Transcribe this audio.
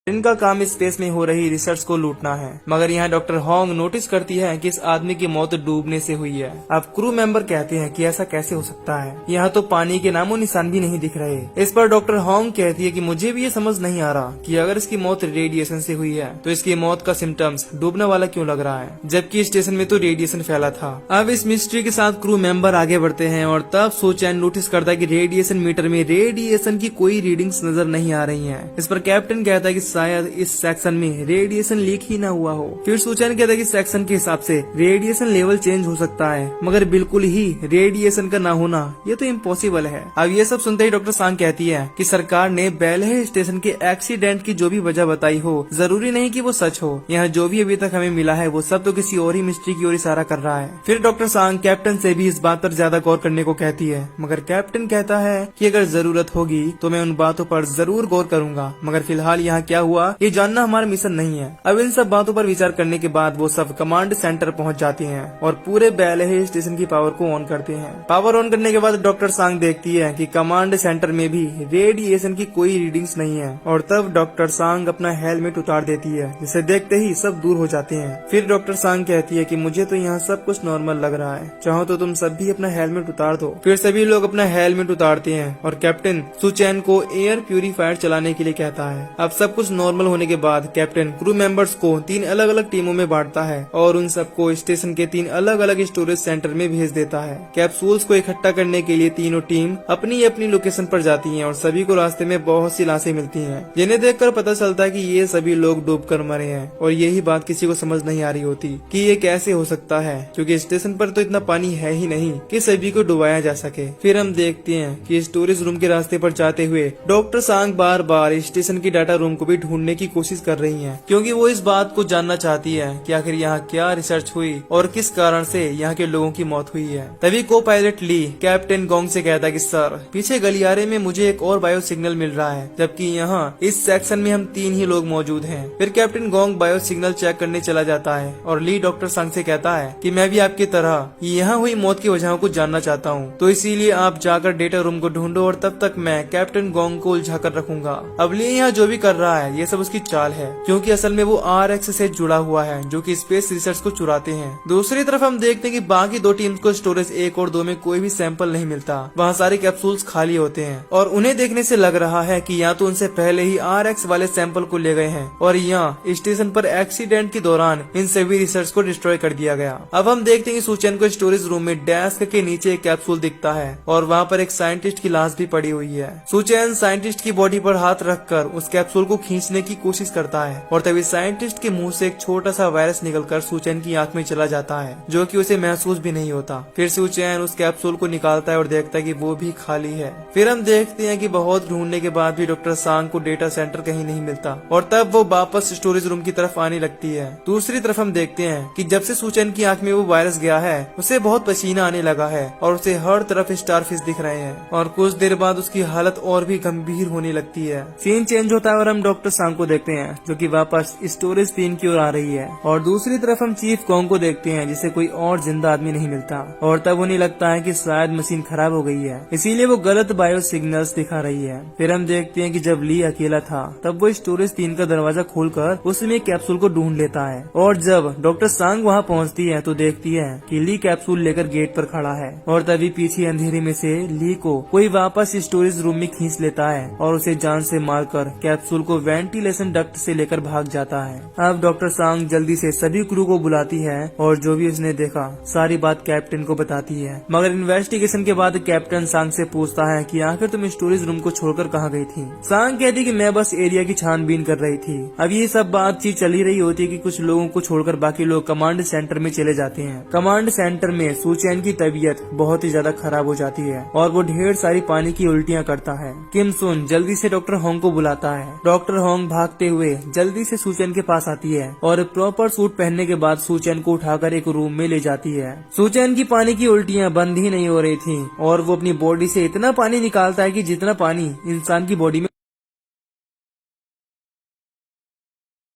इनका काम स्पेस में हो रही रिसर्च को लूटना है, मगर यहाँ डॉक्टर होंग नोटिस करती है कि इस आदमी की मौत डूबने से हुई है। अब क्रू मेंबर कहते हैं कि ऐसा कैसे हो सकता है, यहाँ तो पानी के नामो निशान भी नहीं दिख रहे। इस पर डॉक्टर होंग कहती है कि मुझे भी ये समझ नहीं आ रहा कि अगर इसकी मौत रेडिएशन से हुई है तो इसकी मौत का सिम्टम्स डूबने वाला क्यों लग रहा है, जबकि स्टेशन में तो रेडिएशन फैला था। अब इस मिस्ट्री के साथ क्रू मेंबर आगे बढ़ते हैं और तब सो चैन नोटिस करता है कि रेडिएशन मीटर में रेडिएशन की कोई रीडिंग्स नजर नहीं आ रही है। इस पर कैप्टन कहता है कि शायद इस सेक्शन में रेडिएशन लीक ही ना हुआ हो। फिर सूचन कहता है कि सेक्शन के हिसाब से रेडिएशन लेवल चेंज हो सकता है, मगर बिल्कुल ही रेडिएशन का ना होना ये तो इम्पॉसिबल है। अब ये सब सुनते ही डॉक्टर सांग कहती है कि सरकार ने बेलहे स्टेशन के एक्सीडेंट की जो भी वजह बताई हो, जरूरी नहीं कि वो सच हो। यहाँ जो भी अभी तक हमें मिला है वो सब तो किसी और ही मिस्ट्री की ओर इशारा कर रहा है। फिर डॉक्टर सांग कैप्टन से भी इस बात पर ज्यादा गौर करने को कहती है, मगर कैप्टन कहता है कि अगर जरूरत होगी तो मैं उन बातों पर जरूर गौर करूंगा, मगर फिलहाल यहाँ क्या हुआ ये जानना हमारा मिशन नहीं है। अब इन सब बातों पर विचार करने के बाद वो सब कमांड सेंटर पहुंच जाती हैं और पूरे बेलहे स्टेशन की पावर को ऑन करते हैं। पावर ऑन करने के बाद डॉक्टर सांग देखती है कि कमांड सेंटर में भी रेडिएशन की कोई रीडिंग्स नहीं है, और तब डॉक्टर सांग अपना हेलमेट उतार देती है, जिसे देखते ही सब दूर हो जाते हैं। फिर डॉक्टर सांग कहती है कि मुझे तो यहाँ सब कुछ नॉर्मल लग रहा है, चाहो तो तुम सब भी अपना हेलमेट उतार दो। फिर सभी लोग अपना हेलमेट उतारते हैं और कैप्टन सुचैन को एयर प्यूरिफायर चलाने के लिए कहता है। अब सब कुछ नॉर्मल होने के बाद कैप्टन क्रू मेंबर्स को 3 अलग अलग टीमों में बांटता है और उन सबको स्टेशन के 3 अलग अलग स्टोरेज सेंटर में भेज देता है। कैप्सूल्स को इकट्ठा करने के लिए तीनों टीम अपनी अपनी लोकेशन पर जाती हैं और सभी को रास्ते में बहुत सी लाशें मिलती हैं, जिन्हें देखकर पता चलता है कि ये सभी लोग डूबकर मरे हैं। और यही बात किसी को समझ नहीं आ रही होती कि ये कैसे हो सकता है, क्योंकि स्टेशन पर तो इतना पानी है ही नहीं कि सभी को डुबाया जा सके। फिर हम देखते हैं कि स्टोरेज रूम के रास्ते पर जाते हुए डॉक्टर सांग बार बार स्टेशन की डाटा रूम को भी ढूंढने की कोशिश कर रही है, क्योंकि वो इस बात को जानना चाहती है कि आखिर यहाँ क्या रिसर्च हुई और किस कारण से यहाँ के लोगों की मौत हुई है। तभी को पायलट ली कैप्टन गोंग से कहता है कि सर, पीछे गलियारे में मुझे एक और बायो सिग्नल मिल रहा है, जबकि यहाँ इस सेक्शन में हम 3 ही लोग मौजूद हैं। फिर captain Gong bio signal check करने चला जाता है और ली डॉक्टर सांग से कहता है कि मैं भी आपकी तरह यहाँ हुई मौत की वजहों को जानना चाहता हूँ, तो इसीलिए आप जाकर डेटा रूम को ढूंढो और तब तक मैं कैप्टन गोंग को उलझा कर रखूंगा। अब ली यहाँ जो भी कर रहा है ये सब उसकी चाल है, क्योंकि असल में वो RX से जुड़ा हुआ है जो कि स्पेस रिसर्च को चुराते हैं। दूसरी तरफ हम देखते हैं कि बाकी 2 टीम्स को स्टोरेज 1 और 2 में कोई भी सैंपल नहीं मिलता, वहाँ सारे कैप्सूल्स खाली होते हैं और उन्हें देखने से लग रहा है कि या तो उनसे पहले ही RX वाले सैंपल को ले गए हैं और यहाँ स्टेशन पर एक्सीडेंट के दौरान इन सभी रिसर्च को डिस्ट्रॉय कर दिया गया। अब हम देखते हैं कि सुचैन को स्टोरेज रूम में डेस्क के नीचे एक कैप्सूल दिखता है और वहाँ पर एक साइंटिस्ट की लाश भी पड़ी हुई है। सुचैन साइंटिस्ट की बॉडी पर हाथ रखकर उस कैप्सूल को खींचने की कोशिश करता है और तभी साइंटिस्ट के मुंह से एक छोटा सा वायरस निकलकर सुचैन की आंख में चला जाता है, जो कि उसे महसूस भी नहीं होता। फिर सुचैन उस कैप्सूल को निकालता है और देखता है कि वो भी खाली है। फिर हम देखते हैं कि बहुत ढूंढने के बाद भी डॉक्टर सांग को डेटा सेंटर कहीं नहीं मिलता और तब वो वापस स्टोरेज रूम की तरफ आने लगती है। दूसरी तरफ हम देखते हैं कि जब से सुचैन की आंख में वो वायरस गया है उसे बहुत पसीना आने लगा है और उसे हर तरफ स्टारफिश दिख रहे हैं और कुछ देर बाद उसकी हालत और भी गंभीर होने लगती है। सीन चेंज होता है और हम डॉक्टर सांग को देखते हैं जो कि वापस स्टोरेज पिन की ओर आ रही है और दूसरी तरफ हम चीफ गोंग को देखते हैं जिसे कोई और जिंदा आदमी नहीं मिलता और तब उन्हें लगता है कि शायद मशीन खराब हो गई है, इसीलिए वो गलत बायो सिग्नल्स दिखा रही है। फिर हम देखते हैं कि जब ली अकेला था तब वो स्टोरेज पिन का दरवाजा खोलकर उसमें कैप्सूल को ढूंढ लेता है और जब डॉक्टर सांग वहाँ पहुँचती है तो देखती है कि ली कैप्सूल लेकर गेट पर खड़ा है और तभी पीछे अंधेरे में से ली को कोई वापस स्टोरेज रूम में खींच लेता है और उसे जान से मारकर कैप्सूल को वेंटिलेशन डक्ट से लेकर भाग जाता है। अब डॉक्टर सांग जल्दी से सभी क्रू को बुलाती है और जो भी उसने देखा सारी बात कैप्टन को बताती है, मगर इन्वेस्टिगेशन के बाद कैप्टन सांग से पूछता है कि आखिर तुम स्टोरेज रूम को छोड़कर कहाँ गई थी। सांग कहती कि मैं बस एरिया की छानबीन कर रही थी। अब ये सब बातचीत चली रही होती है कि कुछ लोगों को छोड़कर बाकी लोग कमांड सेंटर में चले जाते हैं। कमांड सेंटर में सुचैन की तबीयत बहुत ही ज्यादा खराब हो जाती है और वो ढेर सारी पानी की उल्टियाँ करता है। किम सुन जल्दी से डॉक्टर होंग को बुलाता है। डॉक्टर होंग भागते हुए जल्दी से सुचैन के पास आती है और प्रॉपर सूट पहनने के बाद सुचैन को उठाकर एक रूम में ले जाती है। सुचैन की पानी की उल्टियाँ बंद ही नहीं हो रही थी और वो अपनी बॉडी से इतना पानी निकालता है कि जितना पानी इंसान की बॉडी में